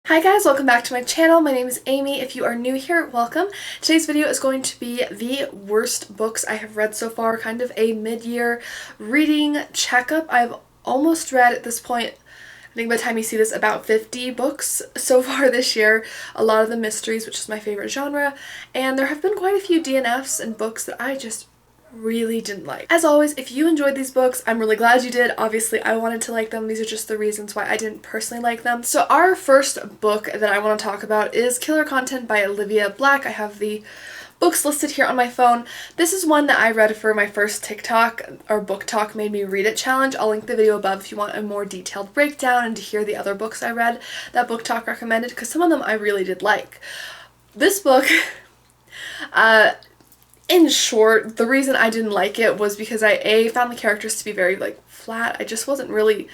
Hi guys, welcome back to my channel. My name is Amy. If you are new here, welcome. Today's video is going to be the worst books I have read so far, kind of a mid-year reading checkup. I've almost read at this point, I think by the time you see this, about 50 books so far this year. A lot of them mysteries, which is my favorite genre, and there have been quite a few DNFs and books that I just really didn't like. As always, if you enjoyed these books, I'm really glad you did. Obviously, I wanted to like them. These are just the reasons why I didn't personally like them. So our first book that I want to talk about is Killer Content by Olivia Blacke. I have the books listed here on my phone. This is one that I read for my first TikTok or book talk made me read it challenge. I'll link the video above if you want a more detailed breakdown and to hear the other books I read that book talk recommended, because some of them I really did like. This book, in short, the reason I didn't like it was because I found the characters to be very, flat. I just wasn't really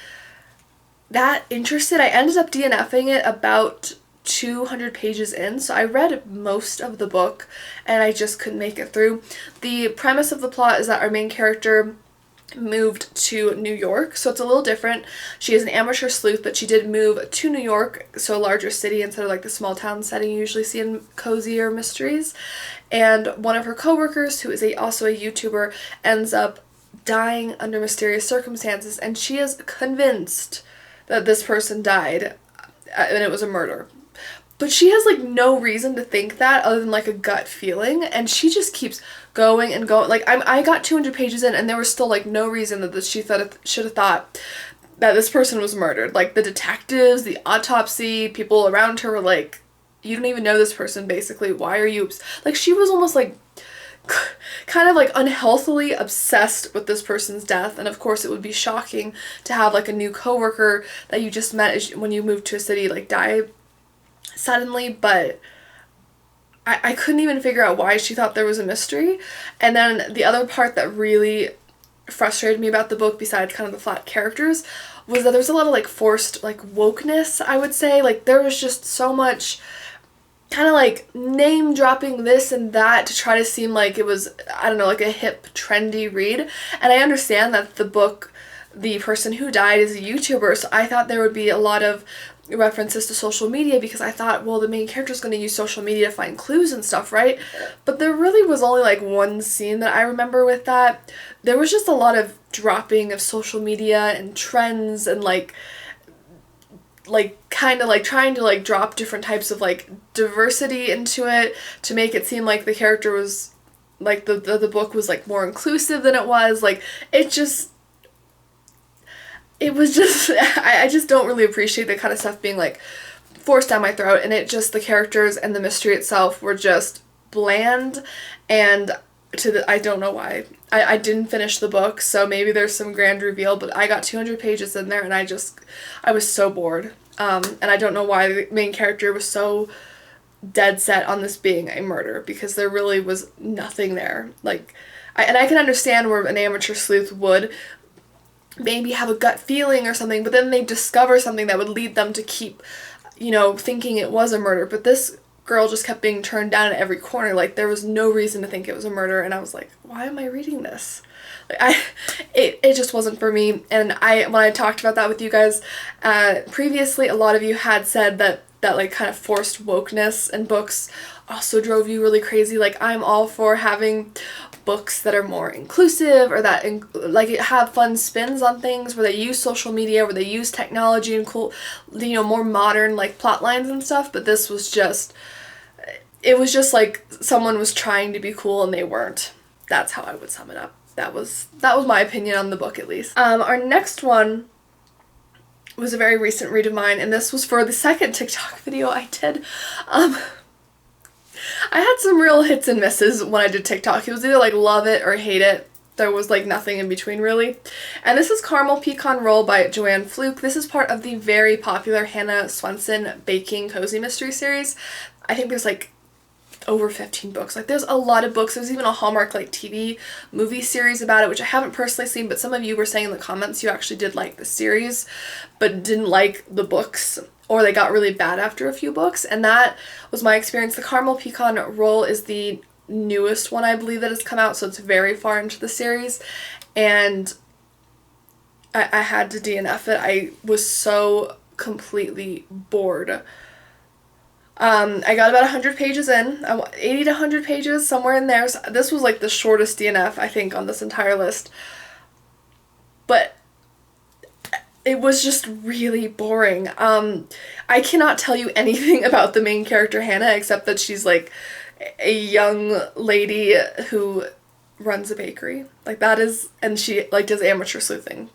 that interested. I ended up DNFing it about 200 pages in, so I read most of the book and I just couldn't make it through. The premise of the plot is that our main character moved to New York, so it's a little different. She is an amateur sleuth, but she did move to New York, so a larger city instead of the small town setting you usually see in cozier mysteries. And one of her coworkers, who is also a YouTuber, ends up dying under mysterious circumstances, and she is convinced that this person died and it was a murder. But she has no reason to think that other than a gut feeling, and she just keeps going and going. I got 200 pages in and there was still no reason that she should have thought that this person was murdered. The detectives, the autopsy, people around her were you don't even know this person, basically. Why are you... she was almost kind of unhealthily obsessed with this person's death. And of course it would be shocking to have a new coworker that you just met when you moved to a city die suddenly, but I couldn't even figure out why she thought there was a mystery. And then the other part that really frustrated me about the book, besides kind of the flat characters, was that there was a lot of forced wokeness, I would say. There was just so much kind of name dropping this and that to try to seem like it was, I don't know, a hip trendy read. And I understand that the person who died is a YouTuber, so I thought there would be a lot of references to social media, because I thought, well, the main character is going to use social media to find clues and stuff, right? But there really was only one scene that I remember with that. There was just a lot of dropping of social media and trends and kind of trying to drop different types of diversity into it to make it seem like the character was the book was more inclusive than it was. It was just, I just don't really appreciate that kind of stuff being forced down my throat, and the characters and the mystery itself were just bland, and I don't know why. I didn't finish the book, so maybe there's some grand reveal, but I got 200 pages in there and I was so bored. And I don't know why the main character was so dead set on this being a murder, because there really was nothing there. And I can understand where an amateur sleuth would maybe have a gut feeling or something, but then they discover something that would lead them to keep, thinking it was a murder. But this girl just kept being turned down at every corner. There was no reason to think it was a murder, and I was like, why am I reading this? It just wasn't for me. And when I talked about that with you guys previously, a lot of you had said that kind of forced wokeness in books also drove you really crazy. I'm all for having books that are more inclusive, or that have fun spins on things, where they use social media, where they use technology and cool, more modern plot lines and stuff. But this was just, it was just someone was trying to be cool and they weren't. That's how I would sum it up. That was my opinion on the book, at least. Our next one was a very recent read of mine, and this was for the second TikTok video I did. I had some real hits and misses when I did TikTok. It was either love it or hate it. There was nothing in between, really. And this is Caramel Pecan Roll by Joanne Fluke. This is part of the very popular Hannah Swenson baking cozy mystery series. I think there's over 15 books. There's a lot of books. There's even a Hallmark TV movie series about it, which I haven't personally seen, but some of you were saying in the comments you actually did like the series but didn't like the books, or they got really bad after a few books, and that was my experience. The Caramel Pecan Roll is the newest one, I believe, that has come out, so it's very far into the series, and I had to DNF it. I was so completely bored I got about 100 pages in, 80 to 100 pages, somewhere in there. So this was like the shortest DNF, I think, on this entire list. But it was just really boring. I cannot tell you anything about the main character, Hannah, except that she's like a young lady who runs a bakery. Like that is, and she like does amateur sleuthing,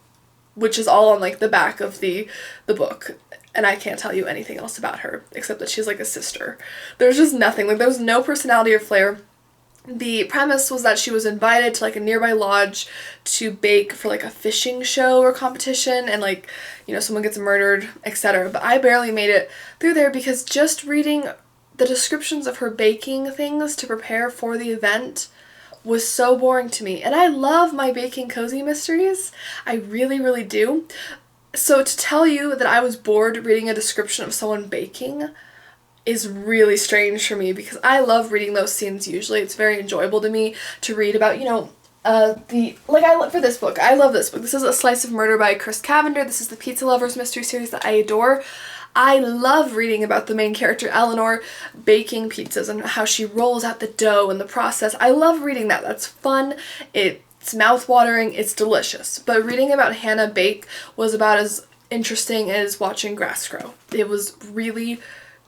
which is all on like the back of the book. And I can't tell you anything else about her, except that she's like a sister. There's just nothing. Like, there was no personality or flair. The premise was that she was invited to like a nearby lodge to bake for like a fishing show or competition, and like, you know, someone gets murdered, etc. But I barely made it through there because just reading the descriptions of her baking things to prepare for the event was so boring to me. And I love my baking cozy mysteries. I really, really do. So to tell you that I was bored reading a description of someone baking is really strange for me, because I love reading those scenes usually. It's very enjoyable to me to read about, you know, for this book. I love this book. This is A Slice of Murder by Chris Cavender. This is the Pizza Lovers mystery series that I adore. I love reading about the main character, Eleanor, baking pizzas and how she rolls out the dough and the process. I love reading that. That's fun. It's mouth-watering, it's delicious. But reading about Hannah bake was about as interesting as watching grass grow. It was really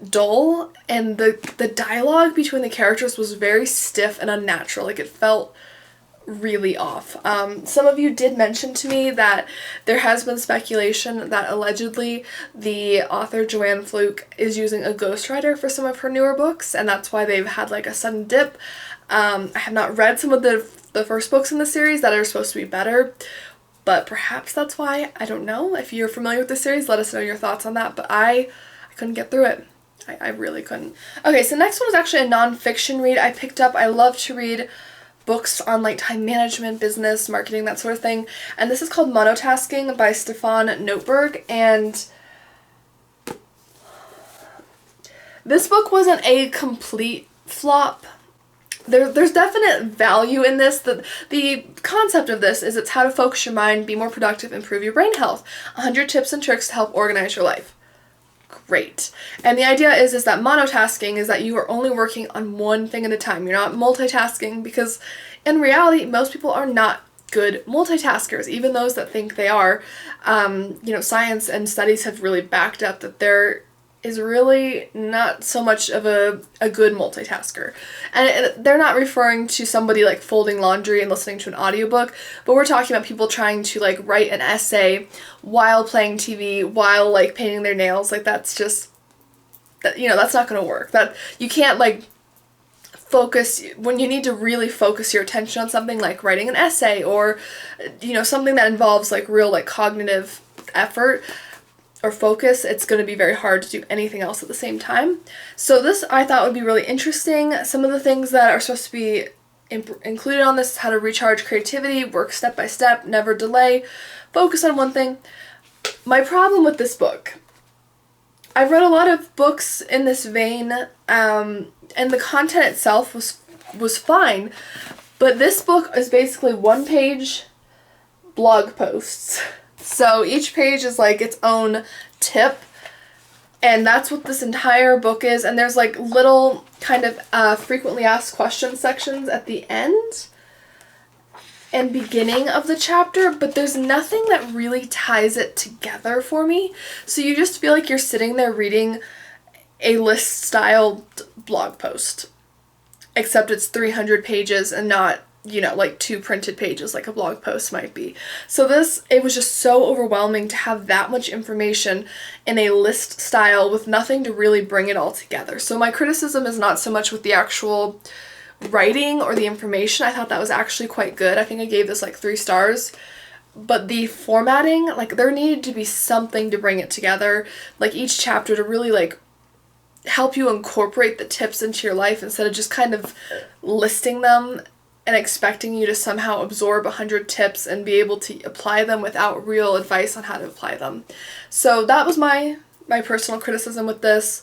dull, and the dialogue between the characters was very stiff and unnatural. Like, it felt really off. Some of you did mention to me that there has been speculation that allegedly the author Joanne Fluke is using a ghostwriter for some of her newer books, and that's why they've had like a sudden dip. I have not read some of the first books in the series that are supposed to be better, but perhaps that's why. I don't know. If you're familiar with the series, let us know your thoughts on that, but I couldn't get through it. I really couldn't. Okay, so next one is actually a nonfiction read I picked up. I love to read books on like time management, business, marketing, that sort of thing, and this is called Monotasking by Staffan Noteberg, and this book wasn't a complete flop. There's definite value in this. The concept of this is it's how to focus your mind, be more productive, improve your brain health. 100 tips and tricks to help organize your life. Great. And the idea is that monotasking is that you are only working on one thing at a time. You're not multitasking, because in reality, most people are not good multitaskers, even those that think they are. You know, science and studies have really backed up that there is really not so much of a good multitasker. And they're not referring to somebody like folding laundry and listening to an audiobook, but we're talking about people trying to like write an essay while playing TV, while like painting their nails. Like, that's just, you know, that's not going to work. That you can't like focus when you need to really focus your attention on something like writing an essay, or, you know, something that involves like real like cognitive effort or focus. It's going to be very hard to do anything else at the same time. So this I thought would be really interesting. Some of the things that are supposed to be included on this is how to recharge creativity, work step by step, never delay, focus on one thing. My problem with this book, I've read a lot of books in this vein, and the content itself was fine, but this book is basically one-page blog posts. So each page is like its own tip, and that's what this entire book is. And there's like little kind of frequently asked questions sections at the end and beginning of the chapter, but there's nothing that really ties it together for me. So you just feel like you're sitting there reading a list-styled blog post, except it's 300 pages and not, you know, like 2 printed pages like a blog post might be. So it was just so overwhelming to have that much information in a list style with nothing to really bring it all together. So my criticism is not so much with the actual writing or the information. I thought that was actually quite good. I think I gave this like 3 stars. But the formatting, like, there needed to be something to bring it together, like each chapter to really like help you incorporate the tips into your life instead of just kind of listing them and expecting you to somehow absorb 100 tips and be able to apply them without real advice on how to apply them. So that was my personal criticism with this.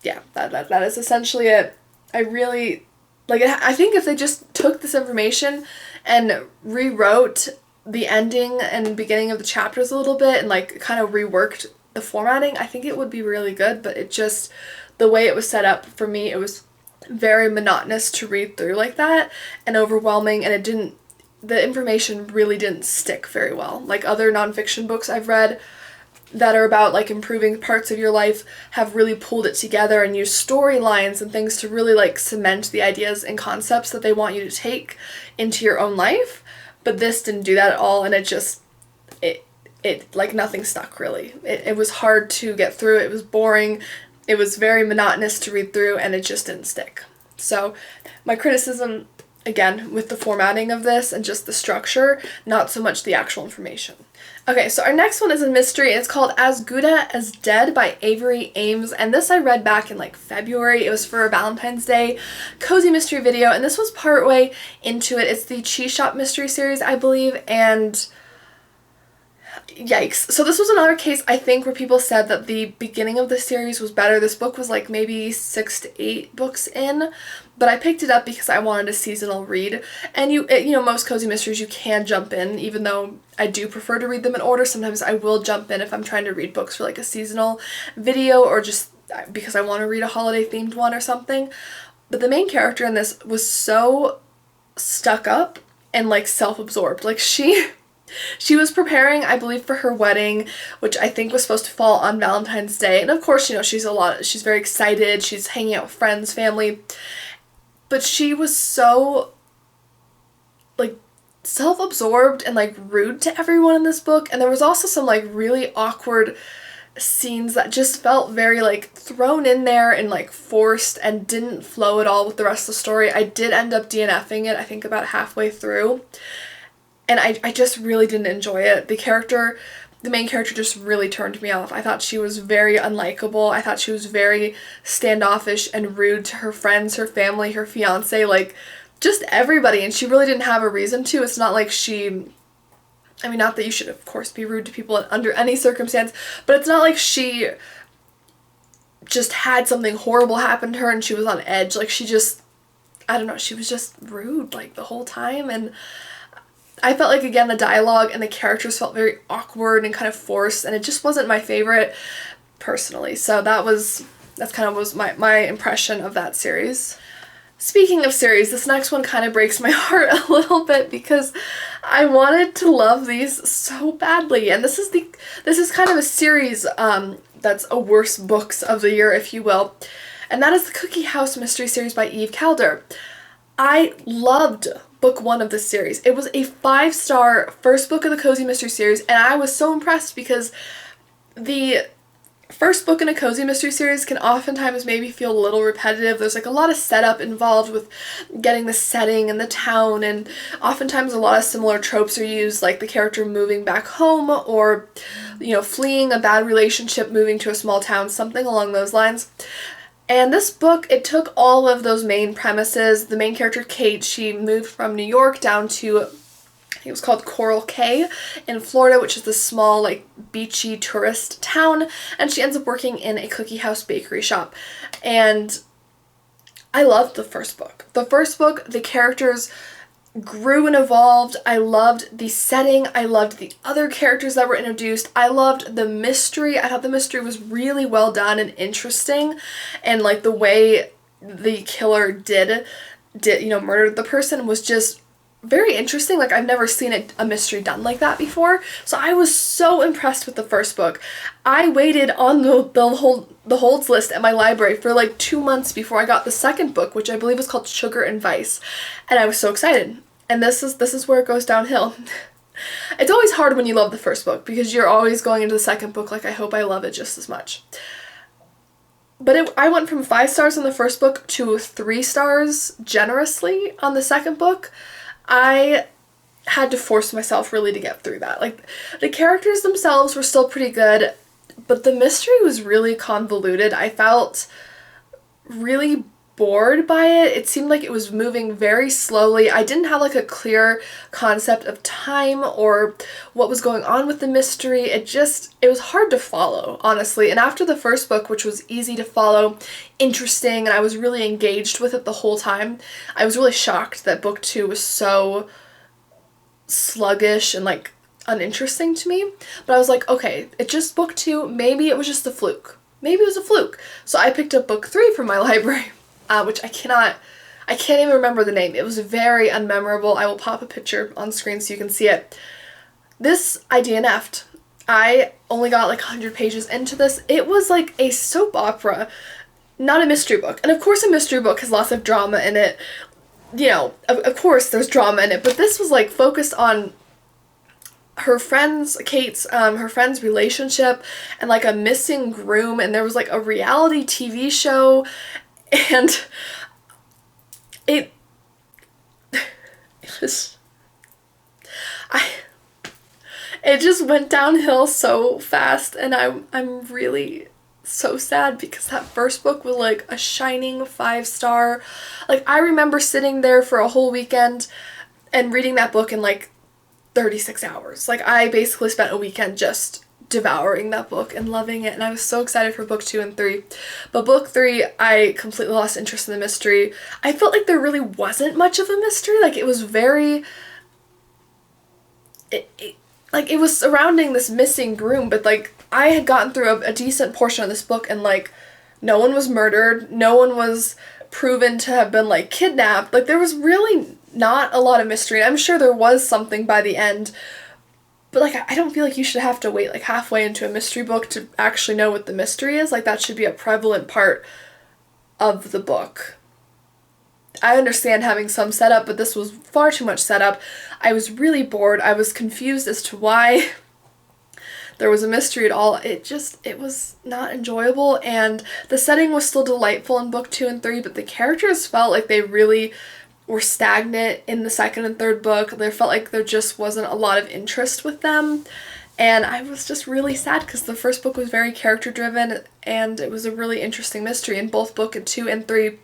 Yeah, that is essentially it. I really, like, I think if they just took this information and rewrote the ending and beginning of the chapters a little bit and like kind of reworked the formatting, I think it would be really good, but it just, the way it was set up for me, it was very monotonous to read through like that and overwhelming, and it didn't, the information really didn't stick very well. Like other nonfiction books I've read that are about like improving parts of your life have really pulled it together and used storylines and things to really like cement the ideas and concepts that they want you to take into your own life. But this didn't do that at all, and it just, it like nothing stuck really. It was hard to get through, it was boring, it was very monotonous to read through, and it just didn't stick. So my criticism, again, with the formatting of this and just the structure, not so much the actual information. Okay, so our next one is a mystery. It's called As Gouda as Dead by Avery Aames, and this I read back in like February. It was for a Valentine's Day cozy mystery video, and this was partway into it. It's the Cheese Shop mystery series, I believe, and yikes. So this was another case, I think, where people said that the beginning of the series was better. This book was like maybe 6 to 8 books in, but I picked it up because I wanted a seasonal read. And you know, most cozy mysteries you can jump in, even though I do prefer to read them in order. Sometimes I will jump in if I'm trying to read books for like a seasonal video or just because I want to read a holiday themed one or something. But the main character in this was so stuck up and like self-absorbed. Like she was preparing, I believe, for her wedding, which I think was supposed to fall on Valentine's Day. And of course, you know, she's very excited. She's hanging out with friends, family. But she was so, like, self-absorbed and, like, rude to everyone in this book. And there was also some, like, really awkward scenes that just felt very, like, thrown in there and, like, forced and didn't flow at all with the rest of the story. I did end up DNFing it, I think, about halfway through. And I just really didn't enjoy it. The main character just really turned me off. I thought she was very unlikable. I thought she was very standoffish and rude to her friends, her family, her fiance, like just everybody. And she really didn't have a reason to. It's not like I mean, not that you should, of course, be rude to people under any circumstance, but it's not like she just had something horrible happen to her and she was on edge. Like she just, I don't know, she was just rude like the whole time. And I felt like, again, the dialogue and the characters felt very awkward and kind of forced, and it just wasn't my favorite personally. So that's kind of was my impression of that series. Speaking of series, this next one kind of breaks my heart a little bit because I wanted to love these so badly, and this is kind of a series that's a worst books of the year, if you will, and that is the Cookie House mystery series by Calder. I loved book 1 of this series. It was a 5-star first book of the cozy mystery series, and I was so impressed because the first book in a cozy mystery series can oftentimes maybe feel a little repetitive. There's like a lot of setup involved with getting the setting and the town, and oftentimes a lot of similar tropes are used, like the character moving back home or, you know, fleeing a bad relationship, moving to a small town, something along those lines. And this book, it took all of those main premises. The main character, Kate, she moved from New York down to, I think it was called Coral Cay in Florida, which is this small, like, beachy tourist town, and she ends up working in a cookie house bakery shop. And I loved the first book. The first book, the characters grew and evolved. I loved the setting. I loved the other characters that were introduced. I loved the mystery. I thought the mystery was really well done and interesting, and like the way the killer did you know, murdered the person was just very interesting. Like, I've never seen a mystery done like that before. So I was so impressed with the first book. I waited on the holds list at my library for like 2 months before I got the second book, which I believe is called Sugar and Vice. And I was so excited. And this is where it goes downhill. It's always hard when you love the first book because you're always going into the second book like, I hope I love it just as much. But I went from 5 stars on the first book to 3 stars generously on the second book. I had to force myself really to get through that. Like, the characters themselves were still pretty good, but the mystery was really convoluted. I felt really bored by it. It seemed like it was moving very slowly. I didn't have like a clear concept of time or what was going on with the mystery. It was hard to follow, honestly. And after the first book, which was easy to follow, interesting, and I was really engaged with it the whole time, I was really shocked that book 2 was so sluggish and like uninteresting to me. But I was like, okay, it's just book 2. Maybe it was just a fluke. Maybe it was a fluke. So I picked up book 3 from my library, which I can't even remember the name. It was very unmemorable. I will pop a picture on screen so you can see it. This I DNF'd. I only got like 100 pages into this. It was like a soap opera, not a mystery book. And of course a mystery book has lots of drama in it. You know, of course there's drama in it, but this was like focused on her friend's, her friend's relationship and like a missing groom, and there was like a reality TV show, and it just went downhill so fast, and I'm really so sad because that first book was like a shining 5-star. Like, I remember sitting there for a whole weekend and reading that book in like 36 hours. Like, I basically spent a weekend just devouring that book and loving it, and I was so excited for book 2 and 3. But book 3, I completely lost interest in the mystery. I felt like there really wasn't much of a mystery. Like, it was very... It was surrounding this missing groom, but like, I had gotten through a decent portion of this book, and like, no one was murdered, no one was proven to have been like kidnapped. Like, there was really not a lot of mystery. I'm sure there was something by the end, but like, I don't feel like you should have to wait like halfway into a mystery book to actually know what the mystery is. Like, that should be a prevalent part of the book. I understand having some setup, but this was far too much setup. I was really bored. I was confused as to why there was a mystery at all. It was not enjoyable, and the setting was still delightful in book 2 and 3, but the characters felt like they really were stagnant in the second and third book. There felt like there just wasn't a lot of interest with them, and I was just really sad because the first book was very character driven, and it was a really interesting mystery. In both book 2 and 3,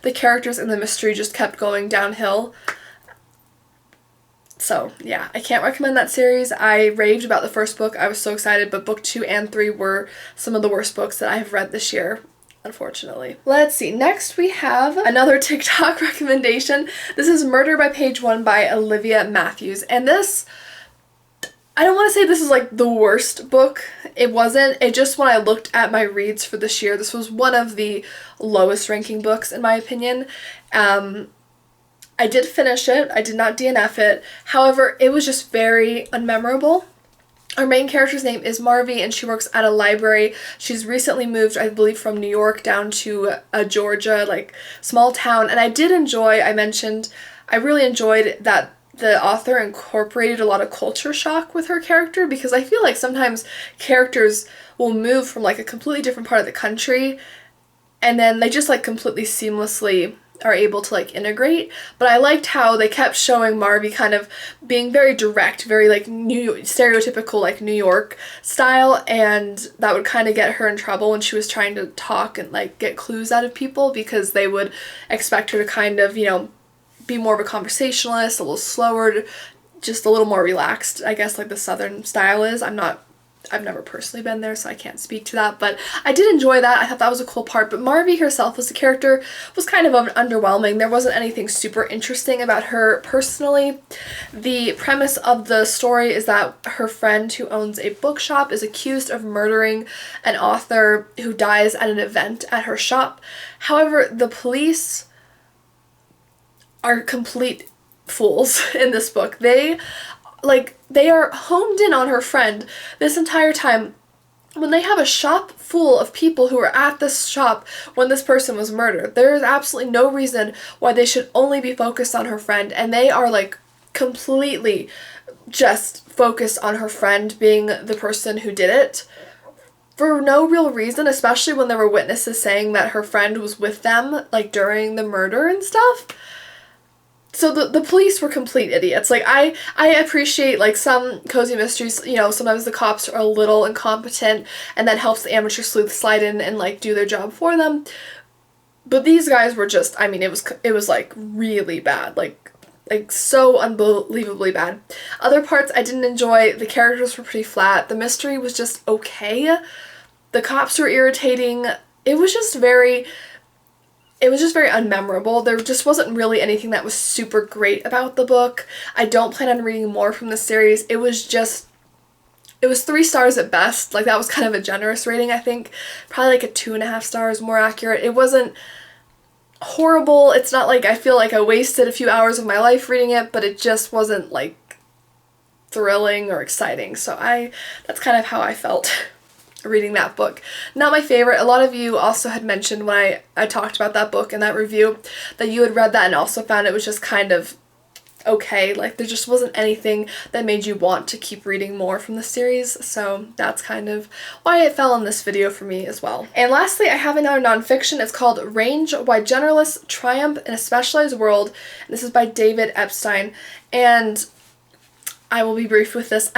the characters in the mystery just kept going downhill. So yeah, I can't recommend that series. I raved about the first book. I was so excited, but book 2 and 3 were some of the worst books that I have read this year, unfortunately. Let's see. Next we have another TikTok recommendation. This is Murder by Page 1 by Olivia Matthews. And this, I don't want to say this is like the worst book. It wasn't. It just, when I looked at my reads for this year, this was one of the lowest ranking books in my opinion. I did finish it. I did not DNF it. However, it was just very unmemorable. Our main character's name is Marvy, and she works at a library. She's recently moved, I believe, from New York down to Georgia, like, small town. And I really enjoyed that the author incorporated a lot of culture shock with her character, because I feel like sometimes characters will move from like a completely different part of the country, and then they just like completely seamlessly are able to like integrate. But I liked how they kept showing Marvy kind of being very direct, very like stereotypical like New York style, and that would kind of get her in trouble when she was trying to talk and like get clues out of people, because they would expect her to kind of, you know, be more of a conversationalist, a little slower, just a little more relaxed, I guess, like the Southern style is. I've never personally been there, so I can't speak to that, but I did enjoy that. I thought that was a cool part. But Marvy herself as a character was kind of underwhelming. There wasn't anything super interesting about her personally. The premise of the story is that her friend who owns a bookshop is accused of murdering an author who dies at an event at her shop. However, the police are complete fools in this book. They are homed in on her friend this entire time, when they have a shop full of people who were at this shop when this person was murdered. There is absolutely no reason why they should only be focused on her friend, and they are like completely just focused on her friend being the person who did it for no real reason, especially when there were witnesses saying that her friend was with them like during the murder and stuff. So the police were complete idiots. Like, I appreciate, like, some cozy mysteries, you know, sometimes the cops are a little incompetent, and that helps the amateur sleuth slide in and, like, do their job for them. But these guys were just, I mean, it was like, really bad. Like, so unbelievably bad. Other parts I didn't enjoy. The characters were pretty flat. The mystery was just okay. The cops were irritating. It was just very... it was just very unmemorable. There just wasn't really anything that was super great about the book. I don't plan on reading more from the series. It was 3 stars at best. Like, that was kind of a generous rating, I think. Probably like a 2.5 stars, more accurate. It wasn't horrible. It's not like I feel like I wasted a few hours of my life reading it, but it just wasn't like thrilling or exciting. So that's kind of how I felt reading that book. Not my favorite. A lot of you also had mentioned when I talked about that book in that review that you had read that and also found it was just kind of okay. Like, there just wasn't anything that made you want to keep reading more from the series, so that's kind of why it fell in this video for me as well. And lastly, I have another nonfiction. It's called Range: Why Generalists Triumph in a Specialized World, and this is by David Epstein, and I will be brief with this.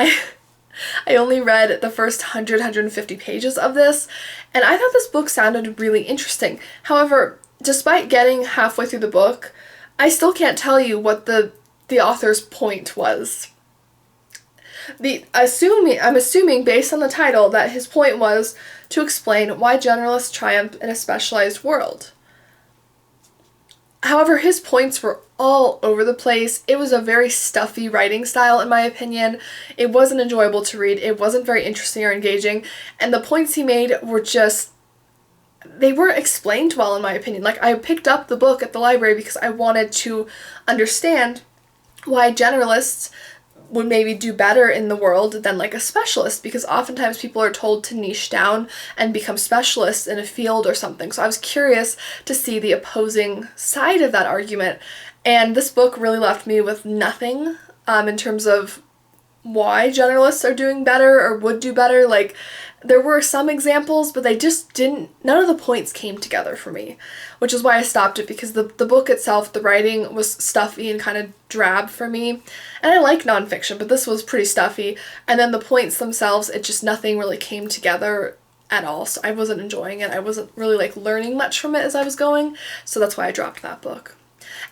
I only read the first 150 pages of this, and I thought this book sounded really interesting. However, despite getting halfway through the book, I still can't tell you what the author's point was. I'm assuming based on the title that his point was to explain why generalists triumph in a specialized world. However, his points were all over the place. It was a very stuffy writing style, in my opinion. It wasn't enjoyable to read. It wasn't very interesting or engaging. And the points he made were just, they weren't explained well, in my opinion. Like, I picked up the book at the library because I wanted to understand why generalists would maybe do better in the world than like a specialist, because oftentimes people are told to niche down and become specialists in a field or something. So I was curious to see the opposing side of that argument, and this book really left me with nothing in terms of why generalists are doing better or would do better. Like, there were some examples, but they just didn't, none of the points came together for me, which is why I stopped it, because the book itself, the writing was stuffy and kind of drab for me. And I like nonfiction, but this was pretty stuffy. And then the points themselves, it just, nothing really came together at all. So I wasn't enjoying it. I wasn't really like learning much from it as I was going. So that's why I dropped that book.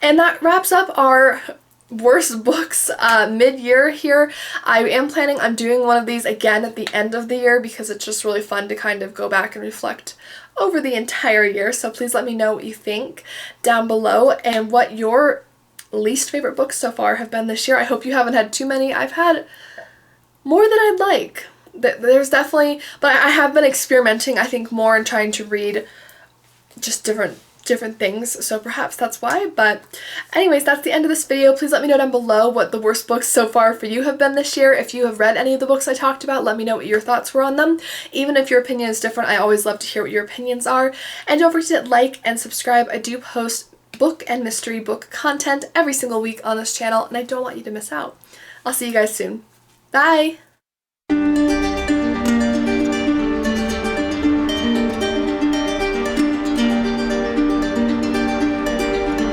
And that wraps up our worst books mid-year here. I am planning on doing one of these again at the end of the year because it's just really fun to kind of go back and reflect over the entire year. So please let me know what you think down below and what your least favorite books so far have been this year. I hope you haven't had too many. I've had more than I'd like. There's definitely, but I have been experimenting, I think, more and trying to read just different things, so perhaps that's why. But anyways, that's the end of this video. Please let me know down below what the worst books so far for you have been this year. If you have read any of the books I talked about, let me know what your thoughts were on them. Even if your opinion is different, I always love to hear what your opinions are. And don't forget to like and subscribe. I do post book and mystery book content every single week on this channel, and I don't want you to miss out. I'll see you guys soon. Bye!